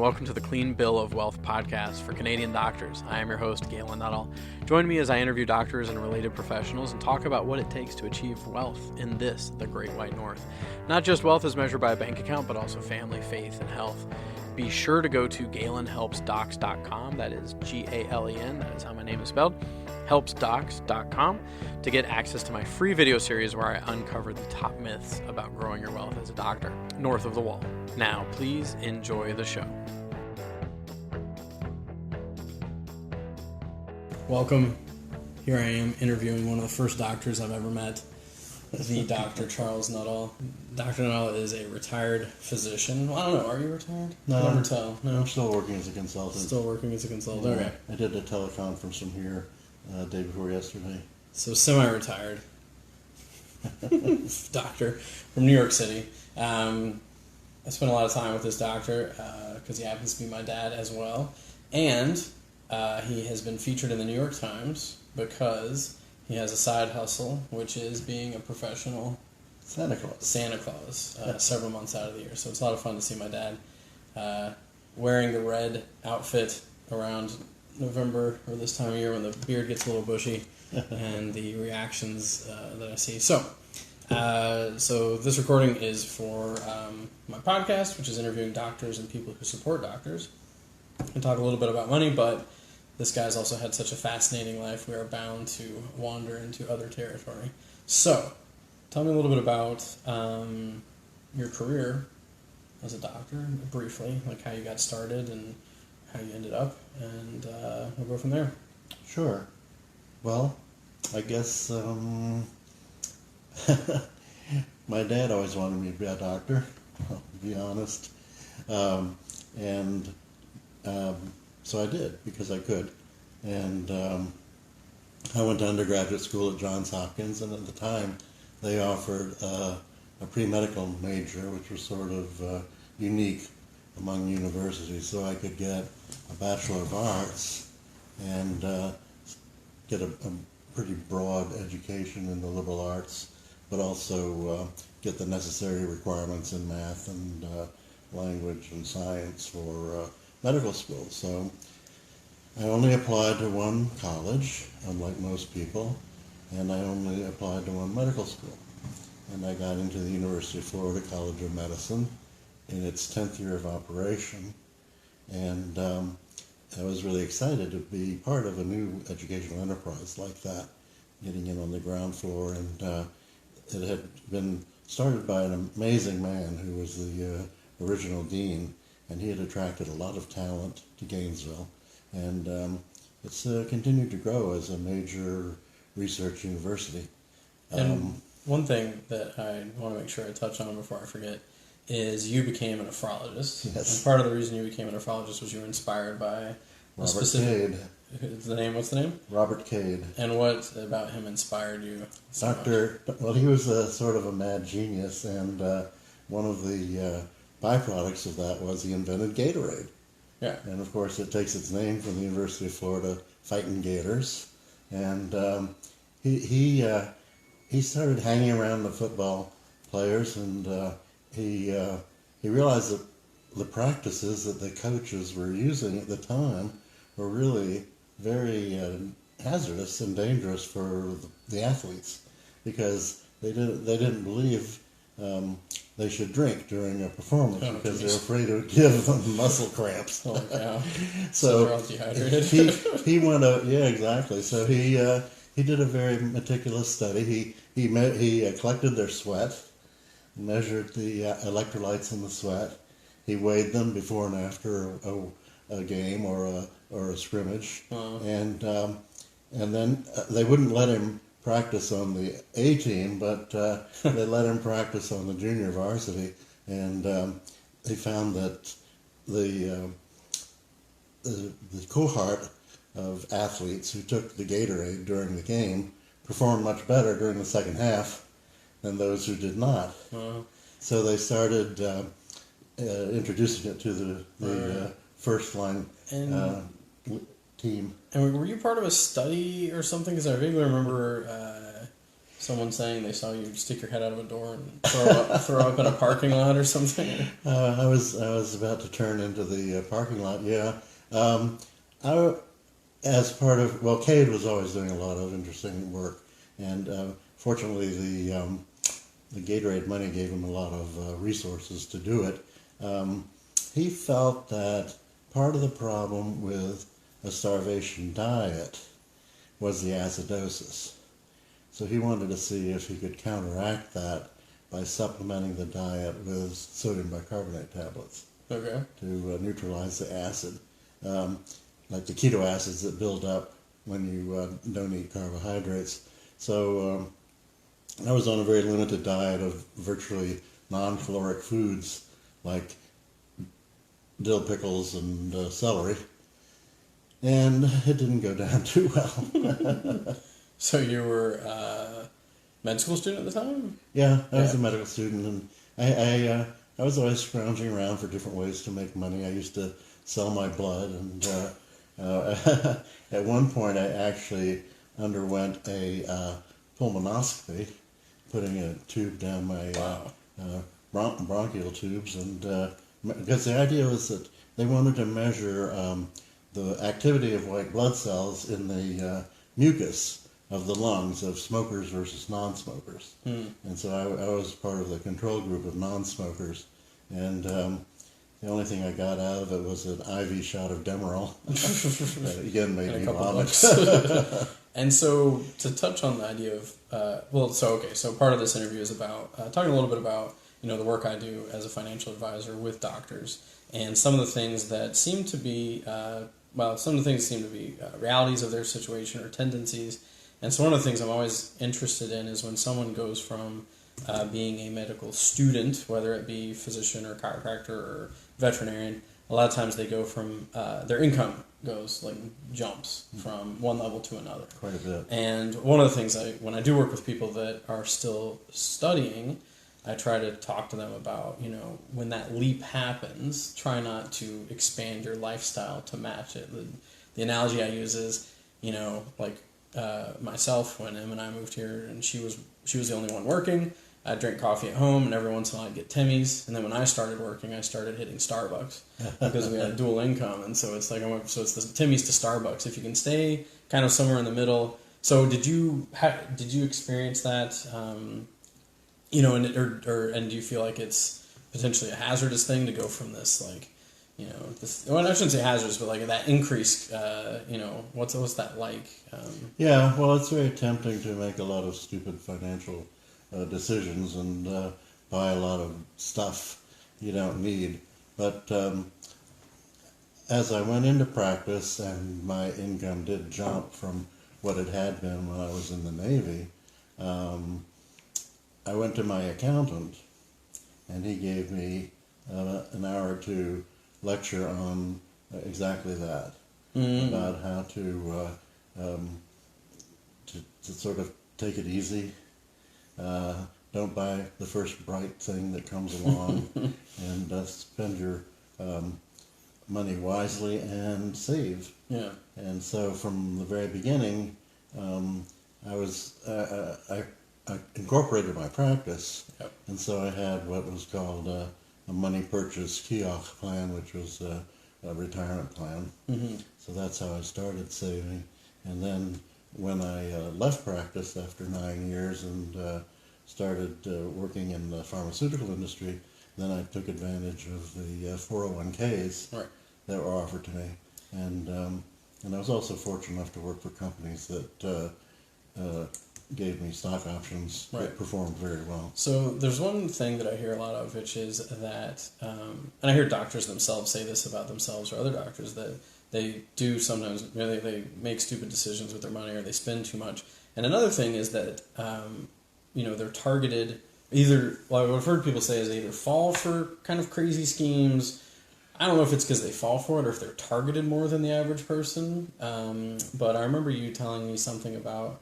welcome to the Clean Bill of Wealth podcast for Canadian doctors. I am your host, Galen Nuttall. Join me as I interview doctors and related professionals and talk about what it takes to achieve wealth in this, the Great White North. Not just wealth as measured by a bank account, but also family, faith, and health. Be sure to go to GalenHelpsDocs.com, that is G-A-L-E-N, that is how my name is spelled, helpsdocs.com, to get access to my free video series where I uncover the top myths about growing your wealth as a doctor, north of the wall. Now, please enjoy the show. Welcome. Here I am interviewing one of the first doctors I've ever met, the Dr. Charles Nuttall. Dr. Nuttall is a retired physician. Well, I don't know, are you retired? No. Never tell. No. I'm still working as a consultant. Still working as a consultant, okay. I did a teleconference from here day before yesterday. So semi-retired doctor from New York City. I spent a lot of time with this doctor because he happens to be my dad as well. And he has been featured in the New York Times because he has a side hustle, which is being a professional Santa Claus. Several months out of the year. So it's a lot of fun to see my dad wearing the red outfit around November or this time of year when the beard gets a little bushy and the reactions that I see. So this recording is for my podcast, which is interviewing doctors and people who support doctors. I talk a little bit about money, but this guy's also had such a fascinating life, we are bound to wander into other territory. So, tell me a little bit about your career as a doctor, briefly, like how you got started and how you ended up, and we'll go from there. Sure. Well, I guess my dad always wanted me to be a doctor, I'll be honest. So I did, because I could. And I went to undergraduate school at Johns Hopkins, and at the time they offered a pre-medical major, which was sort of unique among universities. So I could get a Bachelor of Arts and get a pretty broad education in the liberal arts, but also get the necessary requirements in math and language and science for medical school. So I only applied to one college, unlike most people, and I only applied to one medical school. And I got into the University of Florida College of Medicine in its 10th year of operation, and I was really excited to be part of a new educational enterprise like that, getting in on the ground floor. And it had been started by an amazing man who was the original dean, and he had attracted a lot of talent to Gainesville. And it's continued to grow as a major research university. And one thing that I want to make sure I touch on before I forget is you became an nephrologist. Yes. And part of the reason you became a nephrologist was you were inspired by a specific... Cade. What's the name? Robert Cade. And what about him inspired you so much? Well, he was sort of a mad genius, and one of the byproducts of that was he invented Gatorade. Yeah. And of course it takes its name from the University of Florida Fighting Gators. And he started hanging around the football players, and he realized that the practices that the coaches were using at the time were really very hazardous and dangerous for the athletes, because they didn't believe they should drink during a performance because they're afraid it would give them muscle cramps. Oh, yeah. So they're all dehydrated. he went out. Yeah, exactly. So he did a very meticulous study. He collected their sweat, measured the electrolytes in the sweat. He weighed them before and after a game or a scrimmage, and then they wouldn't let him practice on the A team, but they let him practice on the junior varsity, and they found that the cohort of athletes who took the Gatorade during the game performed much better during the second half than those who did not. So they started introducing it to the first line team. And were you part of a study or something? Because I vaguely remember Someone saying they saw you stick your head out of a door and throw up in a parking lot or something? I was about to turn into the parking lot. Yeah, I as part of Cade was always doing a lot of interesting work, and fortunately the Gatorade money gave him a lot of resources to do it. He felt that part of the problem with a starvation diet was the acidosis. So he wanted to see if he could counteract that by supplementing the diet with sodium bicarbonate tablets. Okay. To neutralize the acid. Like the keto acids that build up when you don't eat carbohydrates. So I was on a very limited diet of virtually non-caloric foods like dill pickles and celery. And it didn't go down too well. So you were a med school student at the time? Yeah, I was a medical student, and I was always scrounging around for different ways to make money. I used to sell my blood, and at one point I actually underwent a pulmonoscopy, putting a tube down my bronchial tubes, and because the idea was that they wanted to measure the activity of white blood cells in the mucus of the lungs of smokers versus non-smokers. And so I was part of the control group of non-smokers, and the only thing I got out of it was an IV shot of Demerol. That again made me vomit. And so to touch on the idea of, so part of this interview is about talking a little bit about the work I do as a financial advisor with doctors, and some of the things that seem to be realities of their situation or tendencies. And so one of the things I'm always interested in is when someone goes from being a medical student, whether it be physician or chiropractor or veterinarian, a lot of times they go from, their income jumps from one level to another. Quite a bit. And one of the things when I do work with people that are still studying, I try to talk to them about, when that leap happens, try not to expand your lifestyle to match it. The analogy I use is, myself, when Em and I moved here, and she was the only one working. I drink coffee at home, and every once in a while I'd get Timmy's. And then when I started working, I started hitting Starbucks because we had a dual income. And so it's it's the Timmy's to Starbucks. If you can stay kind of somewhere in the middle. So did you experience that? And do you feel like it's potentially a hazardous thing to go from this I shouldn't say hazardous, but that increase, what's that like? Yeah, well, it's very tempting to make a lot of stupid financial decisions and buy a lot of stuff you don't need. But as I went into practice and my income did jump from what it had been when I was in the Navy, I went to my accountant, and he gave me an hour or two lecture on exactly that, about how to sort of take it easy. Don't buy the first bright thing that comes along, and spend your money wisely and save. Yeah. And so from the very beginning, I incorporated my practice, Yep. and so I had what was called a money purchase kiosk plan, which was a retirement plan. Mm-hmm. So that's how I started saving. And then when I left practice after 9 years and started working in the pharmaceutical industry, then I took advantage of the 401ks Right. that were offered to me. And I was also fortunate enough to work for companies that gave me stock options that performed very well. So there's one thing that I hear a lot of, which is that, and I hear doctors themselves say this about themselves or other doctors, that they do sometimes, they make stupid decisions with their money or they spend too much. And another thing is that, they're targeted what I've heard people say is they either fall for kind of crazy schemes. I don't know if it's because they fall for it or if they're targeted more than the average person. But I remember you telling me something about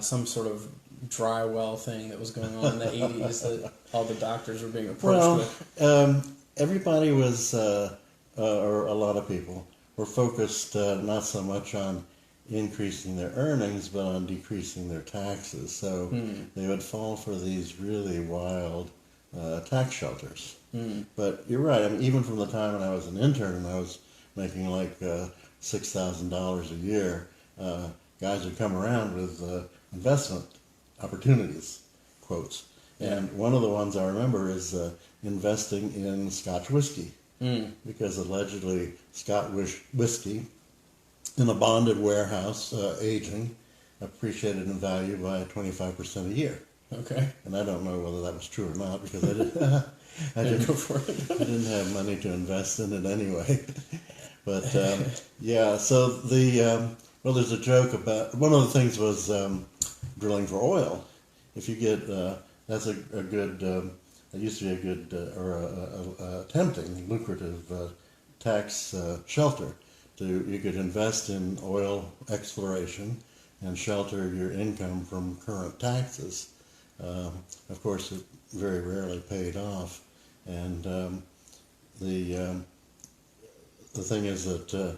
some sort of dry well thing that was going on in the 80s that all the doctors were being approached with. Everybody was, or a lot of people, were focused not so much on increasing their earnings, but on decreasing their taxes. So they would fall for these really wild tax shelters. But you're right. I mean, even from the time when I was an intern and I was making like $6,000 a year, guys would come around with investment opportunities, quotes. And one of the ones I remember is investing in Scotch whiskey, because allegedly Scotch whiskey in a bonded warehouse, aging, appreciated in value by 25% a year. Okay. And I don't know whether that was true or not, because I didn't Go for it. I didn't have money to invest in it anyway. But yeah, so well, there's a joke about, one of the things was drilling for oil. If you get that's a good, it used to be a good or a tempting, lucrative tax shelter. You could invest in oil exploration and shelter your income from current taxes. Of course, it very rarely paid off, and the thing is that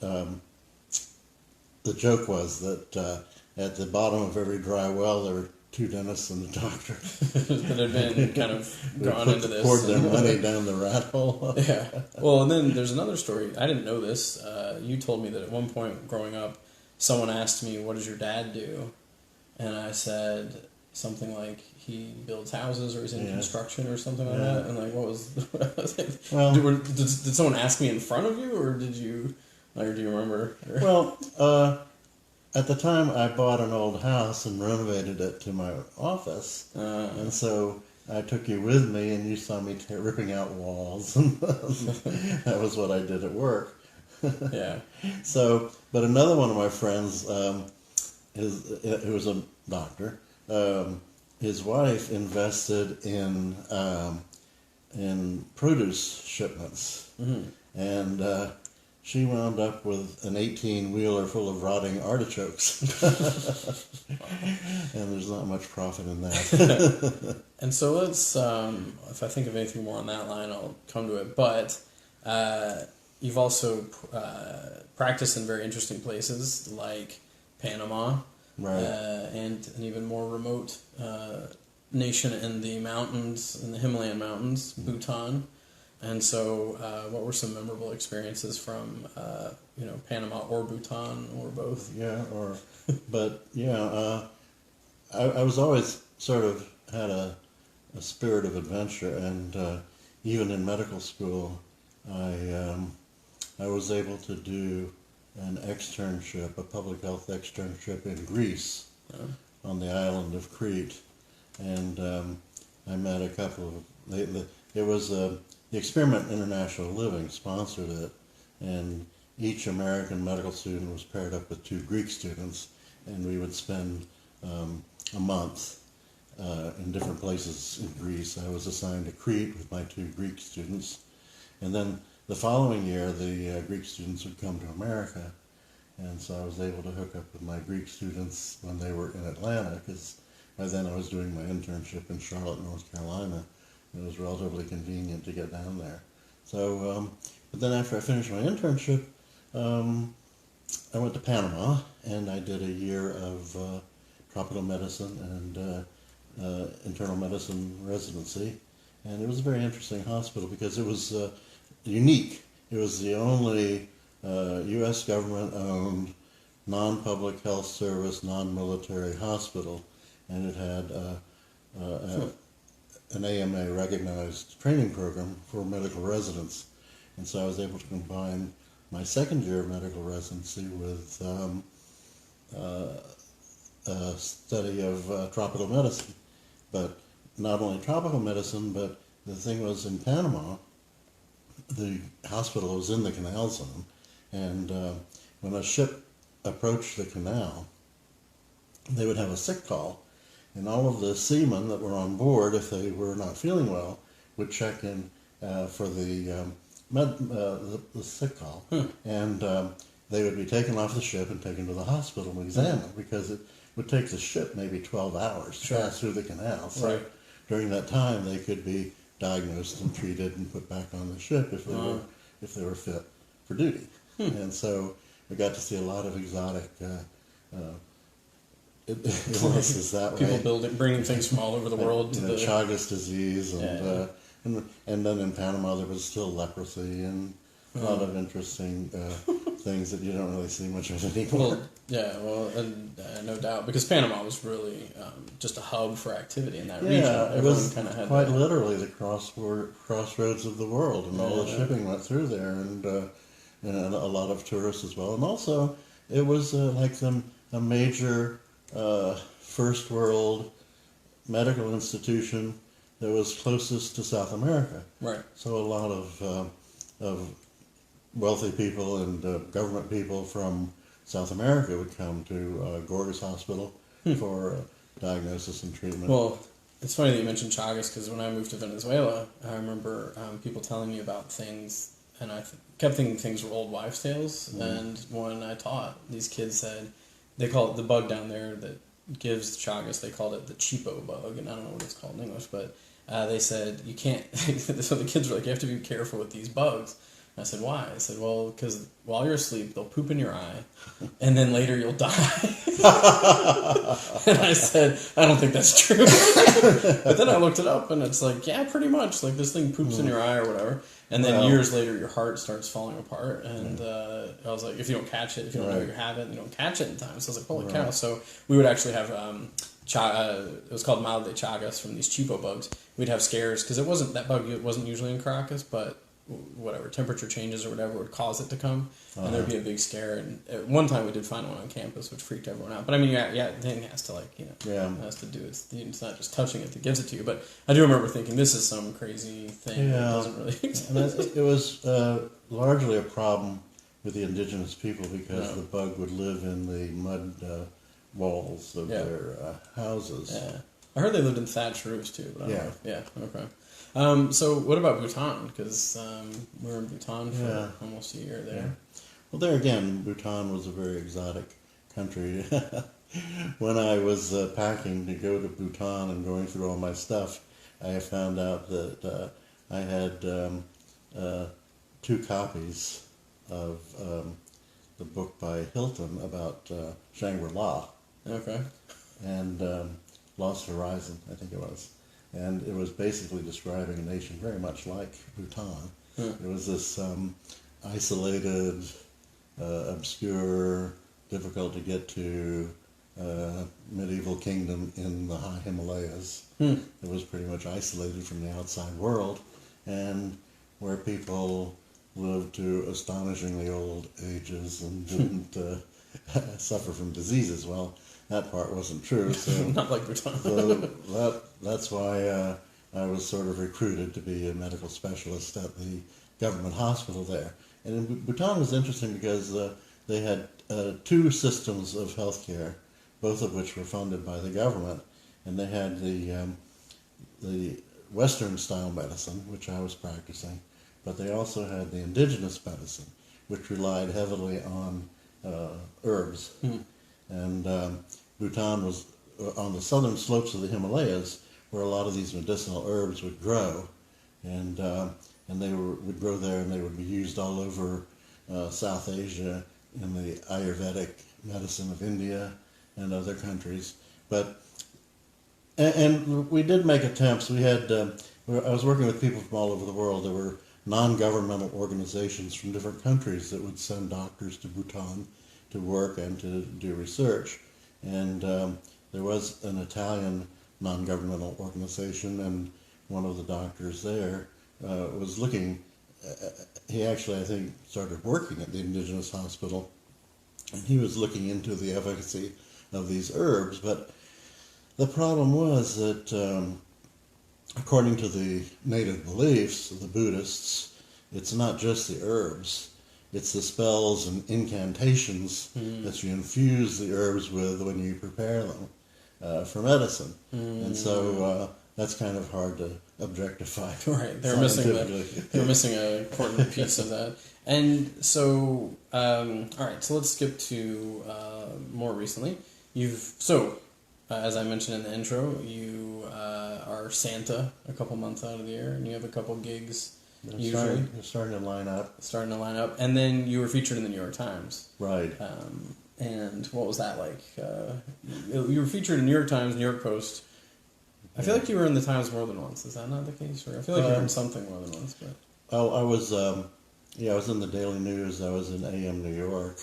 the joke was that at the bottom of every dry well there were two dentists and a doctor that had been kind of gone into this. Poured their money down the rat hole. Yeah. Well, and then there's another story. I didn't know this. You told me that at one point growing up, someone asked me, "What does your dad do?" And I said something like, "He builds houses, or he's in construction, or something like that." And like, what was? Well, did someone ask me in front of you, or did you? Or do you remember? Well, at the time, I bought an old house and renovated it to my office, and so I took you with me, and you saw me ripping out walls, and that was what I did at work. Yeah. So, but another one of my friends, who was a doctor, his wife invested in produce shipments, and she wound up with an 18-wheeler full of rotting artichokes. And there's not much profit in that. And so let's, if I think of anything more on that line, I'll come to it. But you've also practiced in very interesting places like Panama, right. And an even more remote nation in the mountains, in the Himalayan mountains, Bhutan. And so, what were some memorable experiences from, Panama or Bhutan or both? Yeah, I was always sort of had a spirit of adventure, and even in medical school, I was able to do an externship, a public health externship in Greece, on the island of Crete, and I met a couple of. It was the Experiment International Living sponsored it, and each American medical student was paired up with two Greek students, and we would spend a month in different places in Greece. I was assigned to Crete with my two Greek students, and then the following year the Greek students would come to America, and so I was able to hook up with my Greek students when they were in Atlanta, because by then I was doing my internship in Charlotte, North Carolina. It was relatively convenient to get down there. So, but then after I finished my internship, I went to Panama, and I did a year of tropical medicine and internal medicine residency. And it was a very interesting hospital because it was unique. It was the only U.S. government-owned, non-public health service, non-military hospital, and it had an AMA recognized training program for medical residents. And so I was able to combine my second year of medical residency with a study of tropical medicine. But not only tropical medicine, but the thing was, in Panama, the hospital was in the canal zone, and when a ship approached the canal, they would have a sick call. And all of the seamen that were on board, if they were not feeling well, would check in for the sick call, and they would be taken off the ship and taken to the hospital and examined, because it would take the ship maybe 12 hours to pass through the canal. So during that time, they could be diagnosed and treated and put back on the ship if they were fit for duty. And so we got to see a lot of exotic illnesses that way. People bringing things from all over the world to the Chagas disease, and then in Panama there was still leprosy and a lot of interesting things that you don't really see much of anymore. No doubt, because Panama was really just a hub for activity in that region. Yeah, it was kind of had quite literally the crossroads of the world, and all the shipping went through there, and a lot of tourists as well. And also, it was like a major first world medical institution that was closest to South America. Right. So a lot of wealthy people and government people from South America would come to Gorgas Hospital for diagnosis and treatment. Well, it's funny that you mentioned Chagas, because when I moved to Venezuela, I remember people telling me about things, and I kept thinking things were old wives' tales. And when I taught, these kids said, they call it the bug down there that gives Chagas, they called it the cheapo bug, and I don't know what it's called in English, but they said, you can't, so the kids were like, you have to be careful with these bugs. I said, why? I said, well, because while you're asleep, they'll poop in your eye, and then later you'll die. And I said, I don't think that's true. But then I looked it up, and it's like, yeah, pretty much. Like, this thing poops in your eye or whatever. And then years later, your heart starts falling apart. And I was like, if you don't catch it, if you don't know you have it, and you don't catch it in time. So I was like, holy cow. So we would actually have, it was called mal de Chagas from these cheapo bugs. We'd have scares, because that bug wasn't usually in Caracas, but whatever, temperature changes or whatever would cause it to come, and there'd be a big scare. And at one time we did find one on campus, which freaked everyone out. But I mean, the thing has to has to do it's not just touching it that gives it to you. But I do remember thinking, this is some crazy thing that doesn't really exist. It was largely a problem with the indigenous people, because the bug would live in the mud walls of their houses. Yeah, I heard they lived in thatched roofs too. But I don't know. Yeah, okay. So what about Bhutan? Because we were in Bhutan for almost a year there. Yeah. Well, there again, Bhutan was a very exotic country. When I was packing to go to Bhutan and going through all my stuff, I found out that I had 2 copies of the book by Hilton about Shangri-La. Okay. And Lost Horizon, I think it was. And it was basically describing a nation very much like Bhutan. It was this isolated, obscure, difficult to get to medieval kingdom in the high Himalayas. It was pretty much isolated from the outside world, and where people lived to astonishingly old ages and didn't suffer from diseases. Well, that part wasn't true. So not like Bhutan. So that's why I was sort of recruited to be a medical specialist at the government hospital there. And in Bhutan was interesting because they had 2 systems of healthcare, both of which were funded by the government. And they had the Western style medicine, which I was practicing, but they also had the indigenous medicine, which relied heavily on herbs. And Bhutan was on the southern slopes of the Himalayas, where a lot of these medicinal herbs would grow, and they would grow there, and they would be used all over South Asia, in the Ayurvedic medicine of India and other countries. But and we did make attempts. We had I was working with people from all over the world. There were non-governmental organizations from different countries that would send doctors to Bhutan to work and to do research. And there was an Italian non-governmental organization, and one of the doctors there was looking, he actually, I think, started working at the indigenous hospital, and he was looking into the efficacy of these herbs. But the problem was that, according to the native beliefs of the Buddhists, it's not just the herbs. It's the spells and incantations that you infuse the herbs with when you prepare them for medicine. And so that's kind of hard to objectify. Right, they were missing an important piece of that. And so, all right, so let's skip to more recently. As I mentioned in the intro, you are Santa a couple months out of the year, and you have a couple gigs usually. Starting to line up. Starting to line up. And then you were featured in the New York Times. Right. And what was that like? You were featured in New York Times, New York Post. I feel like you were in the Times more than once. Is that not the case? Or I feel like you were in something more than once. But I was, I was in the Daily News. I was in AM New York,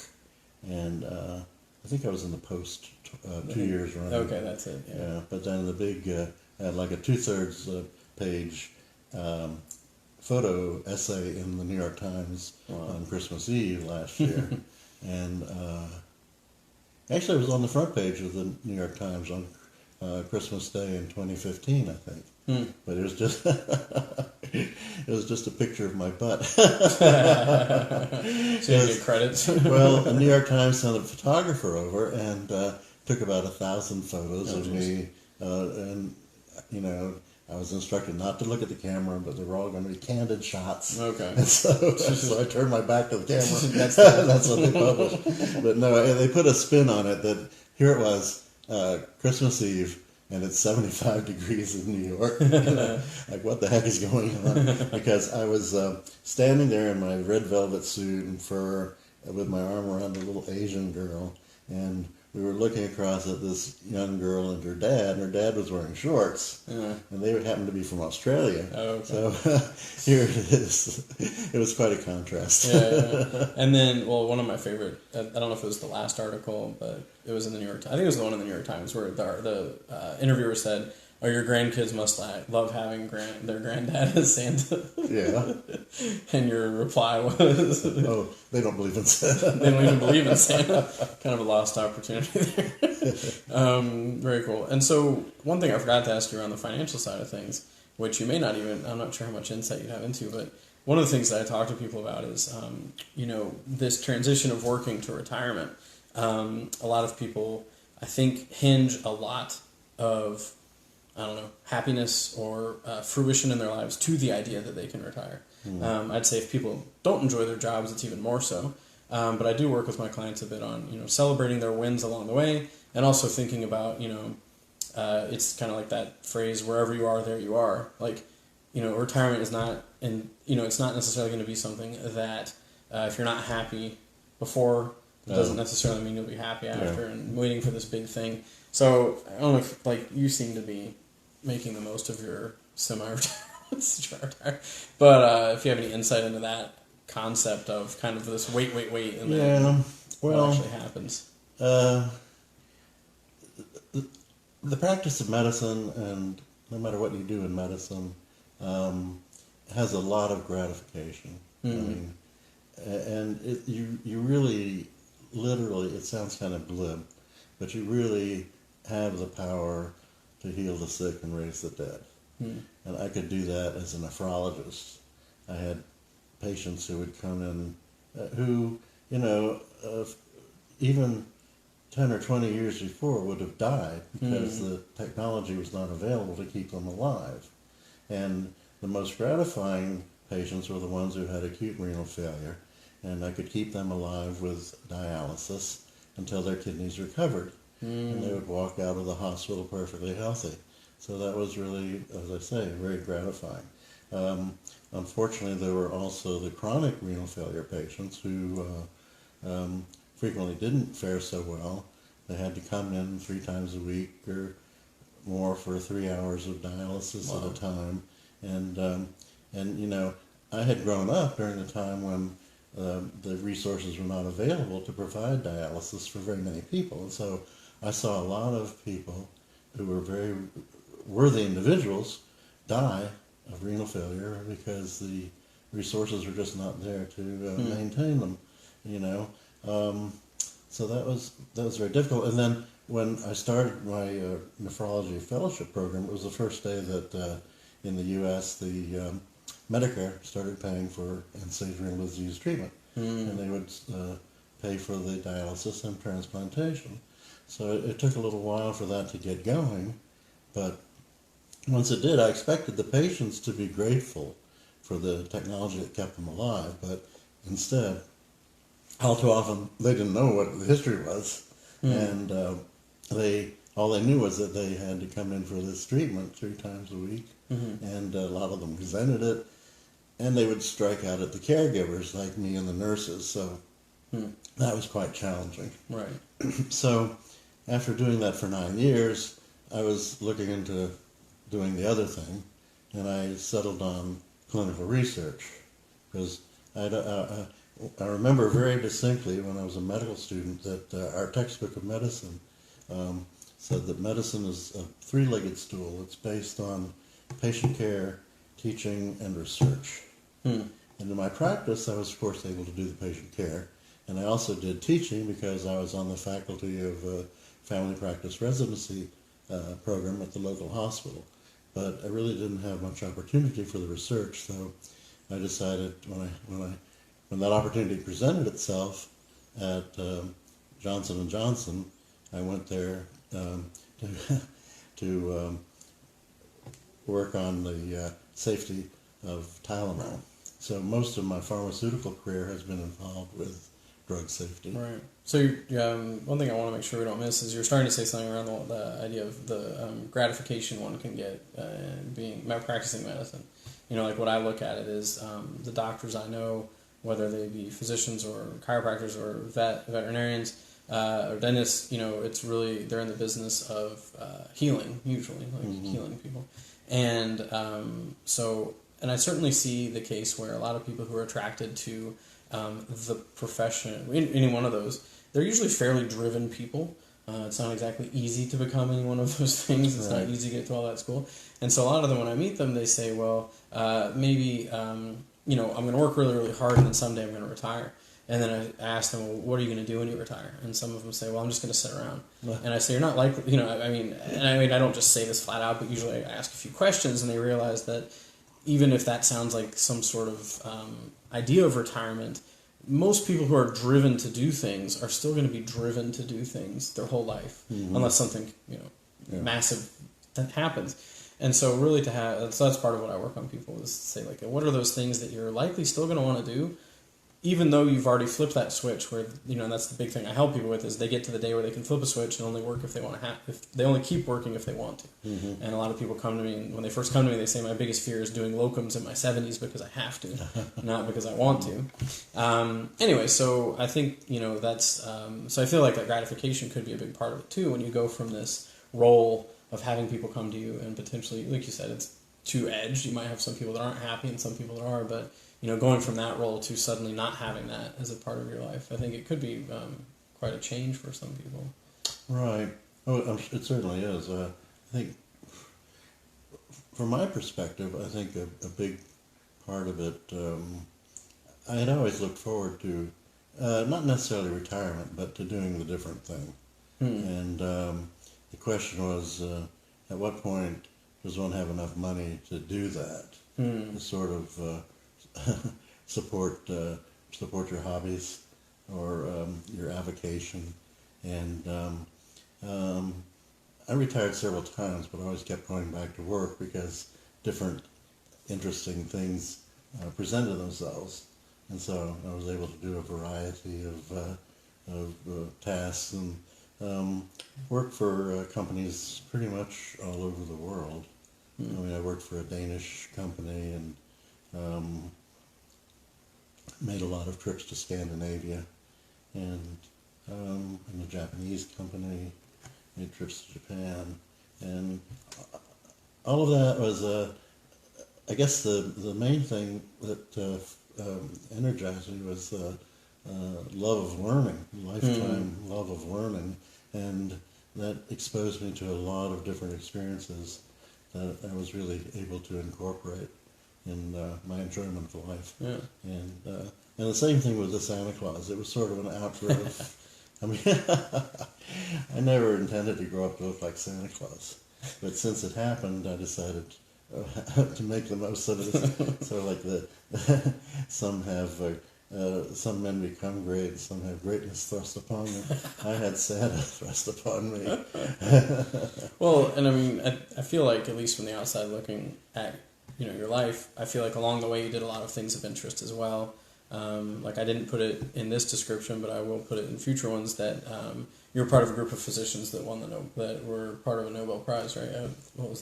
and I think I was in the Post 2 years running. Okay, that's it. Yeah. But then the big, I had like a 2/3 page photo essay in the New York Times on Christmas Eve last year, and actually, it was on the front page of the New York Times on Christmas Day in 2015, I think. But it was just it was just a picture of my butt. So you get credits. Well, the New York Times sent a photographer over and took about 1,000 photos of me, and I was instructed not to look at the camera, but they were all going to be candid shots. Okay. And so I turned my back to the camera. That's what they published. But no, they put a spin on it that here it was, Christmas Eve, and it's 75 degrees in New York. Like, what the heck is going on? Because I was standing there in my red velvet suit and fur with my arm around a little Asian girl, and we were looking across at this young girl and her dad, and her dad was wearing shorts, and they happened to be from Australia. Oh, okay. So here it is. It was quite a contrast. Yeah. And then, well, one of my favorite, I don't know if it was the last article, but it was in the New York Times. I think it was the one in the New York Times where the interviewer said, "Oh, your grandkids must love having their granddad as Santa." Yeah. And your reply was, "Oh, they don't believe in Santa. They don't even believe in Santa." Kind of a lost opportunity there. Very cool. And so one thing I forgot to ask you around the financial side of things, which you may not even, I'm not sure how much insight you'd have into, but one of the things that I talk to people about is, this transition of working to retirement. A lot of people, I think, hinge a lot of, happiness or fruition in their lives to the idea that they can retire. I'd say if people don't enjoy their jobs, it's even more so. But I do work with my clients a bit on, celebrating their wins along the way, and also thinking about, it's kind of like that phrase, wherever you are, there you are. Like, retirement is not, it's not necessarily going to be something that if you're not happy before, it doesn't necessarily mean you'll be happy after, and waiting for this big thing. So I don't know if, you seem to be making the most of your semi-retirement, but if you have any insight into that concept of kind of this wait, and then what actually happens. The practice of medicine, and no matter what you do in medicine, has a lot of gratification. I mean, and you really, literally, it sounds kind of glib, but you really have the power to heal the sick and raise the dead. And I could do that as a nephrologist. I had patients who would come in who, even 10 or 20 years before would have died because the technology was not available to keep them alive. And the most gratifying patients were the ones who had acute renal failure, and I could keep them alive with dialysis until their kidneys recovered. And they would walk out of the hospital perfectly healthy. So that was really, as I say, very gratifying. Unfortunately, there were also the chronic renal failure patients who frequently didn't fare so well. They had to come in 3 times a week or more for 3 hours of dialysis at a time. And I had grown up during the time when the resources were not available to provide dialysis for very many people. And so I saw a lot of people who were very worthy individuals die of renal failure because the resources were just not there to maintain them, So that was very difficult. And then when I started my nephrology fellowship program, it was the first day that in the U.S. the Medicare started paying for end-stage renal disease treatment, and they would pay for the dialysis and transplantation. So it took a little while for that to get going, but once it did, I expected the patients to be grateful for the technology that kept them alive, but instead, all too often, they didn't know what the history was, and all they knew was that they had to come in for this treatment 3 times a week, and a lot of them resented it, and they would strike out at the caregivers like me and the nurses. So that was quite challenging. Right. So after doing that for 9 years, I was looking into doing the other thing, and I settled on clinical research because I remember very distinctly when I was a medical student that our textbook of medicine said that medicine is a three-legged stool. It's based on patient care, teaching, and research. And in my practice, I was, of course, able to do the patient care. And I also did teaching because I was on the faculty of a family practice residency program at the local hospital. But I really didn't have much opportunity for the research, so I decided when that opportunity presented itself at Johnson & Johnson, I went there to work on the safety of Tylenol. So most of my pharmaceutical career has been involved with drug safety. Right. So one thing I want to make sure we don't miss is you're starting to say something around the idea of the gratification one can get being practicing medicine. You know, like what I look at it is the doctors I know, whether they be physicians or chiropractors or veterinarians or dentists, you know, it's really, they're in the business of healing, usually, like healing people. And and I certainly see the case where a lot of people who are attracted to the profession, any one of those, they're usually fairly driven people. It's not exactly easy to become any one of those things. It's not easy to get through all that school. And so a lot of them, when I meet them, they say, well, maybe, you know, I'm going to work really, really hard and then someday I'm going to retire. And then I ask them, well, what are you going to do when you retire? And some of them say, well, I'm just going to sit around. And I say, you're not likely, you know, I mean, I don't just say this flat out, but usually I ask a few questions and they realize that even if that sounds like some sort of idea of retirement, most people who are driven to do things are still going to be driven to do things their whole life, unless something, you know, massive that happens. And so really so that's part of what I work on people is to say, like, what are those things that you're likely still going to want to do, even though you've already flipped that switch where, you know, and that's the big thing I help people with is they get to the day where they can flip a switch and only work if they want to if they only keep working if they want to. And a lot of people come to me, and when they first come to me, they say, my biggest fear is doing locums in my 70s because I have to, not because I want to. Anyway, so I think, you know, that's, so I feel like that gratification could be a big part of it too, when you go from this role of having people come to you and potentially, like you said, it's two-edged. You might have some people that aren't happy and some people that are, but you know, going from that role to suddenly not having that as a part of your life, I think it could be quite a change for some people. Right. Oh, it certainly is. I think, from my perspective, I think a big part of it, I had always looked forward to, not necessarily retirement, but to doing the different thing. And the question was, at what point does one have enough money to do that? To sort of support your hobbies or your avocation. And I retired several times, but I always kept going back to work because different interesting things presented themselves. And so I was able to do a variety of tasks and work for companies pretty much all over the world. I mean, I worked for a Danish company and made a lot of trips to Scandinavia, and in a Japanese company, made trips to Japan, and all of that was, I guess the main thing that energized me was love of learning, lifetime love of learning, and that exposed me to a lot of different experiences that I was really able to incorporate in my enjoyment of life. Yeah. And the same thing with the Santa Claus. It was sort of an outgrowth. I mean, I never intended to grow up to look like Santa Claus. But since it happened, I decided to make the most of it. So like some men become great, some have greatness thrust upon them. I had Santa thrust upon me. Well, and I mean, I feel like, at least from the outside looking at, you know, your life, I feel like along the way you did a lot of things of interest as well. Like I didn't put it in this description, but I will put it in future ones that you're part of a group of physicians that that were part of a Nobel Prize, right? What was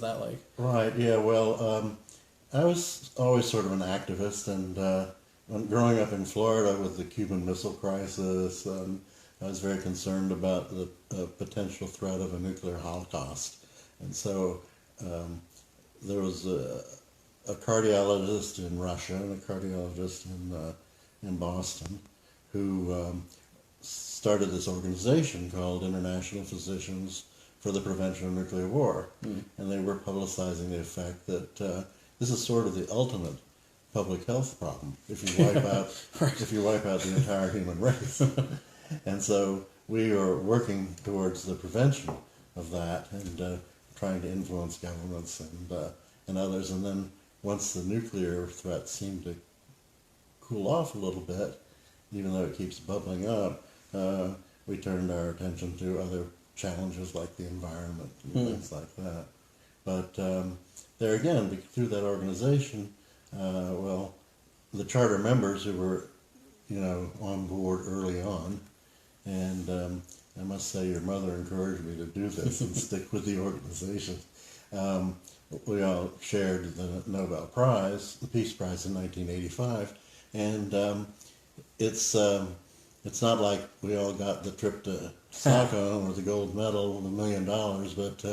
that like? Right. Yeah. Well, I was always sort of an activist, and growing up in Florida with the Cuban Missile Crisis, I was very concerned about the potential threat of a nuclear holocaust. And so there was a cardiologist in Russia and a cardiologist in Boston who started this organization called International Physicians for the Prevention of Nuclear War. And they were publicizing the fact that this is sort of the ultimate public health problem if you wipe out if you wipe out the entire human race. And so we are working towards the prevention of that and trying to influence governments and others. And then once the nuclear threat seemed to cool off a little bit, even though it keeps bubbling up, we turned our attention to other challenges like the environment and things like that. But there again, through that organization, well, the charter members who were, on board early on, and I must say your mother encouraged me to do this and stick with the organization. We all shared the Nobel Prize, the Peace Prize in 1985, and it's not like we all got the trip to Stockholm or the gold medal with $1 million, but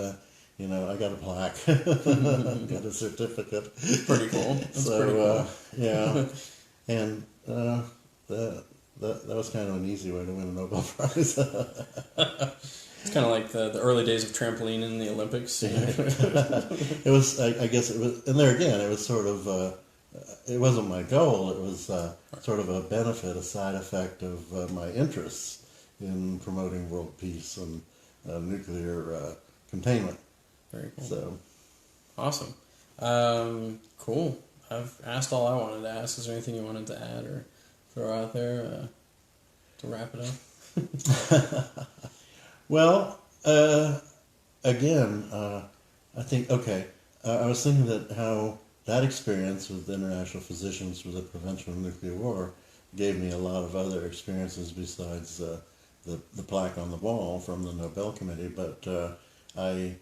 I got a plaque, got a certificate. Pretty cool. That's So pretty cool. yeah, and that was kind of an easy way to win a Nobel Prize. It's kind of like the early days of trampoline in the Olympics. It was, I guess it was, and there again, it was sort of, it wasn't my goal, it was sort of a benefit, a side effect of my interests in promoting world peace and nuclear containment. Very cool. So, awesome. Cool. I've asked all I wanted to ask. Is there anything you wanted to add or throw out there to wrap it up? well, again, I think, I was thinking that how that experience with the International Physicians for the Prevention of Nuclear War gave me a lot of other experiences besides the plaque on the wall from the Nobel Committee, but I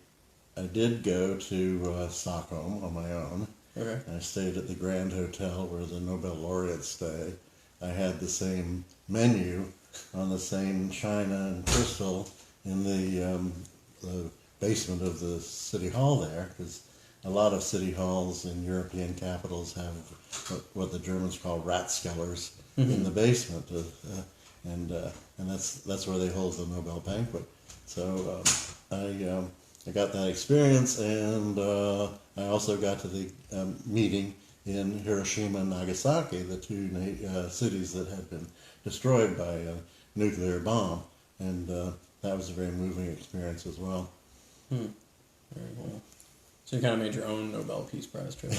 did go to Stockholm on my own. Okay. I stayed at the Grand Hotel where the Nobel laureates stay. I had the same menu on the same china and crystal in the basement of the city hall there, because a lot of city halls in European capitals have what the Germans call Rathskellers in the basement, and that's where they hold the Nobel banquet. So I got that experience, and I also got to the meeting in Hiroshima and Nagasaki, the two cities that had been destroyed by a nuclear bomb, and that was a very moving experience as well. Very cool. So you kind of made your own Nobel Peace Prize trip.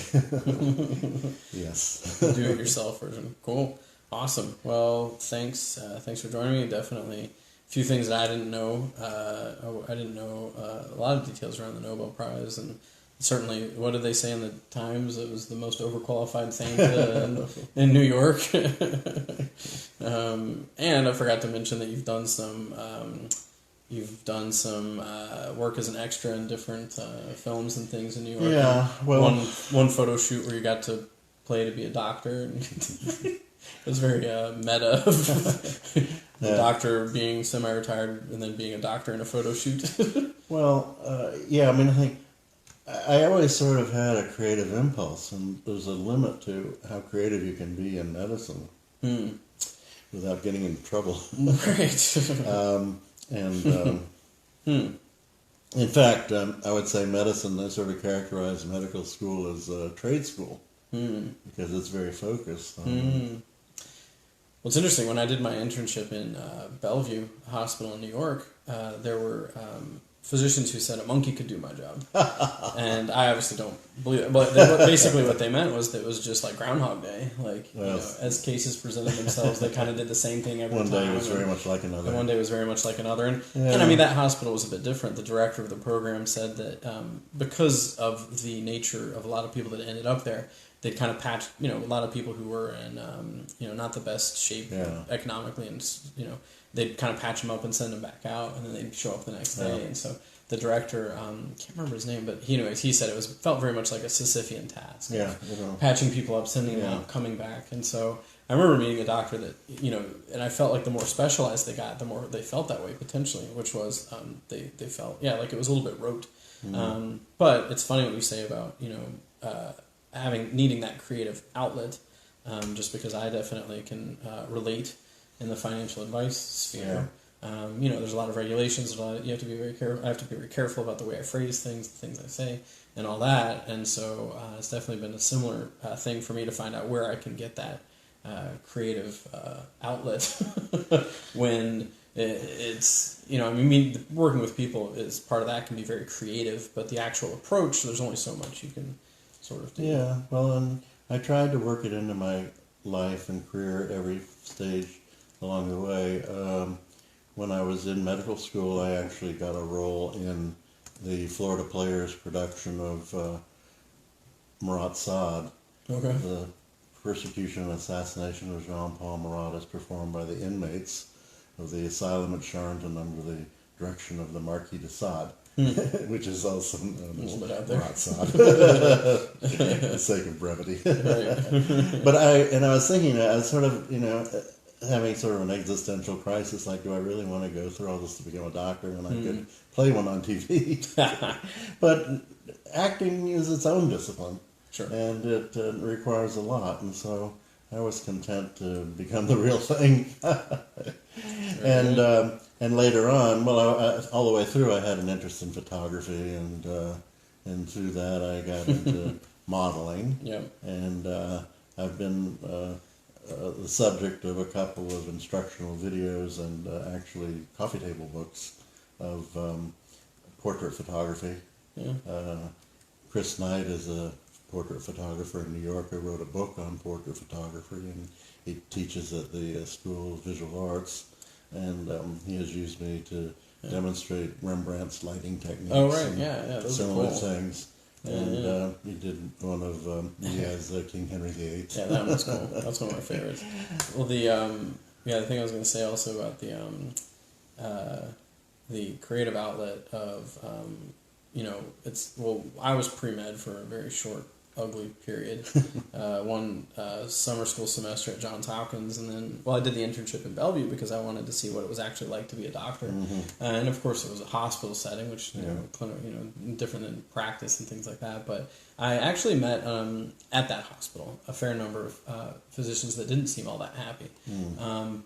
Yes. Do-it-yourself version. Cool. Awesome. Well, thanks. Thanks for joining me. Definitely a few things that I didn't know. I didn't know a lot of details around the Nobel Prize, and certainly, what did they say in the Times? It was the most overqualified saint in New York. And I forgot to mention that you've done some work as an extra in different films and things in New York. Yeah, well, one photo shoot where you got to play to be a doctor. It was very meta. The doctor being semi-retired and then being a doctor in a photo shoot. Well, yeah, I mean, I think I always sort of had a creative impulse, and there's a limit to how creative you can be in medicine without getting in trouble. Right. In fact, I would say medicine, I sort of characterize medical school as a trade school because it's very focused on... Well, it's interesting. When I did my internship in Bellevue Hospital in New York, there were physicians who said a monkey could do my job. And I obviously don't believe it. But basically what they meant was that it was just like Groundhog Day. Like, as cases presented themselves, they kind of did the same thing every time. One day was very much like another. And one day was very much like another. And I mean, that hospital was a bit different. The director of the program said that because of the nature of a lot of people that ended up there, they'd kind of patch, a lot of people who were in, not the best shape economically, and they'd kind of patch them up and send them back out, and then they'd show up the next day. And so the director, can't remember his name, but he said it felt very much like a Sisyphean task. Yeah, patching people up, sending them out, coming back, and so I remember meeting a doctor that and I felt like the more specialized they got, the more they felt that way potentially, which was they felt like it was a little bit rote. But it's funny what you say about needing that creative outlet, just because I definitely can relate in the financial advice sphere. There's a lot of regulations. You have to be very careful. I have to be very careful about the way I phrase things, the things I say, and all that. And so it's definitely been a similar thing for me to find out where I can get that creative outlet when it's working with people is part of that, can be very creative, but the actual approach, there's only so much you can sort of do. Yeah, well, and I tried to work it into my life and career every stage along the way. When I was in medical school, I actually got a role in the Florida Players production of Marat Sade. Okay. The persecution and assassination of Jean-Paul Marat is performed by the inmates of the asylum at Charenton under the direction of the Marquis de Sade, which is also known as Marat Sade, for the sake of brevity. But I was thinking, I was sort of, having sort of an existential crisis, like, do I really want to go through all this to become a doctor when I could play one on TV? But acting is its own discipline. Sure. And it requires a lot, and so I was content to become the real thing. And later on, well, all the way through, I had an interest in photography, and through that, I got into modeling. Yep. And I've been the subject of a couple of instructional videos and actually coffee table books of portrait photography. Yeah. Chris Knight is a portrait photographer in New York who wrote a book on portrait photography, and he teaches at the School of Visual Arts, and he has used me to demonstrate Rembrandt's lighting techniques. Oh, right, those similar are cool. things. And he did one of Diaz, King Henry VIII. Yeah, that one's cool. That's one of my favorites. Well, the thing I was going to say also about the creative outlet of, I was pre-med for a very short, ugly period. One summer school semester at Johns Hopkins, and then, I did the internship in Bellevue because I wanted to see what it was actually like to be a doctor. And of course, it was a hospital setting, which different than practice and things like that. But I actually met at that hospital a fair number of physicians that didn't seem all that happy.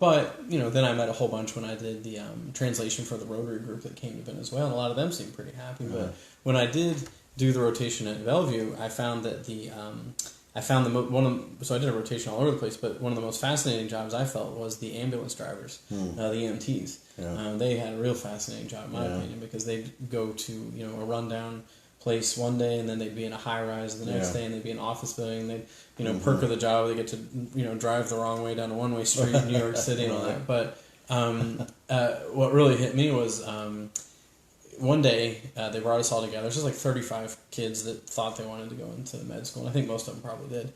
But then I met a whole bunch when I did the translation for the Rotary group that came to Venezuela, and a lot of them seemed pretty happy. But when I did do the rotation at Bellevue, I found that so I did a rotation all over the place, but one of the most fascinating jobs I felt was the ambulance drivers, the EMTs. Yeah. They had a real fascinating job, in my opinion, because they'd go to a rundown place one day, and then they'd be in a high rise the next day, and they'd be in an office building. They'd perk of the job. They get to drive the wrong way down a one-way street in New York City and all that. But what really hit me was. One day, they brought us all together. There's just like 35 kids that thought they wanted to go into med school, and I think most of them probably did.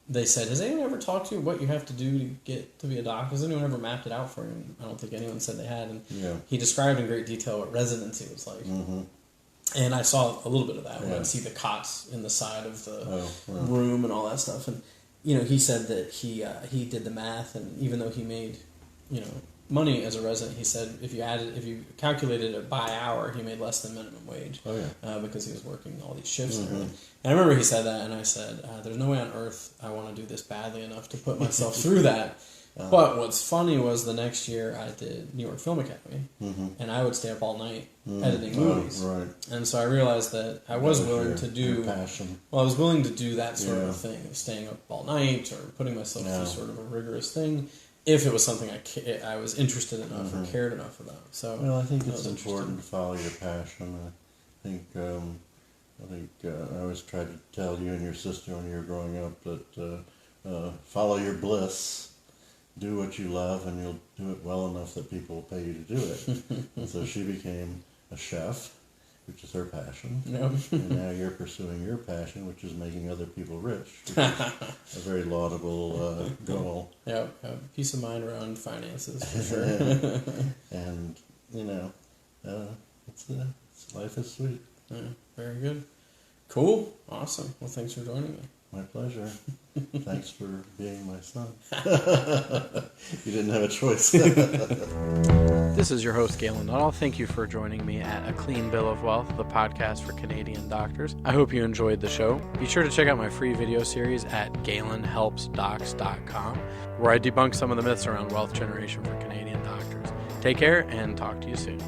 They said, has anyone ever talked to you what you have to do to get to be a doctor? Has anyone ever mapped it out for you? And I don't think anyone said they had. And he described in great detail what residency was like. And I saw a little bit of that. I'd see the cots in the side of the room and all that stuff. And, he said that he did the math, and even though he made, money as a resident, he said if you calculated it by hour, he made less than minimum wage. Because he was working all these shifts and everything. And I remember he said that, and I said, there's no way on earth I want to do this badly enough to put myself through that. But what's funny was the next year I did New York Film Academy, and I would stay up all night editing movies. And so I realized that I was willing to do passion. Well, I was willing to do that sort of thing of staying up all night or putting myself through sort of a rigorous thing, if it was something I was interested enough or cared enough about. So I think it's important to follow your passion. I think I always tried to tell you and your sister when you were growing up that follow your bliss, do what you love, and you'll do it well enough that people will pay you to do it. And so she became a chef, which is her passion. And now you're pursuing your passion, which is making other people rich, which is a very laudable goal. Peace of mind around finances, for sure. And, Life is sweet. Yeah, very good. Cool. Awesome. Well, thanks for joining me. My pleasure. Thanks for being my son. You didn't have a choice. This is your host, Galen Nuttall. Thank you for joining me at A Clean Bill of Wealth, the podcast for Canadian doctors. I hope you enjoyed the show. Be sure to check out my free video series at GalenHelpsDocs.com, where I debunk some of the myths around wealth generation for Canadian doctors. Take care and talk to you soon.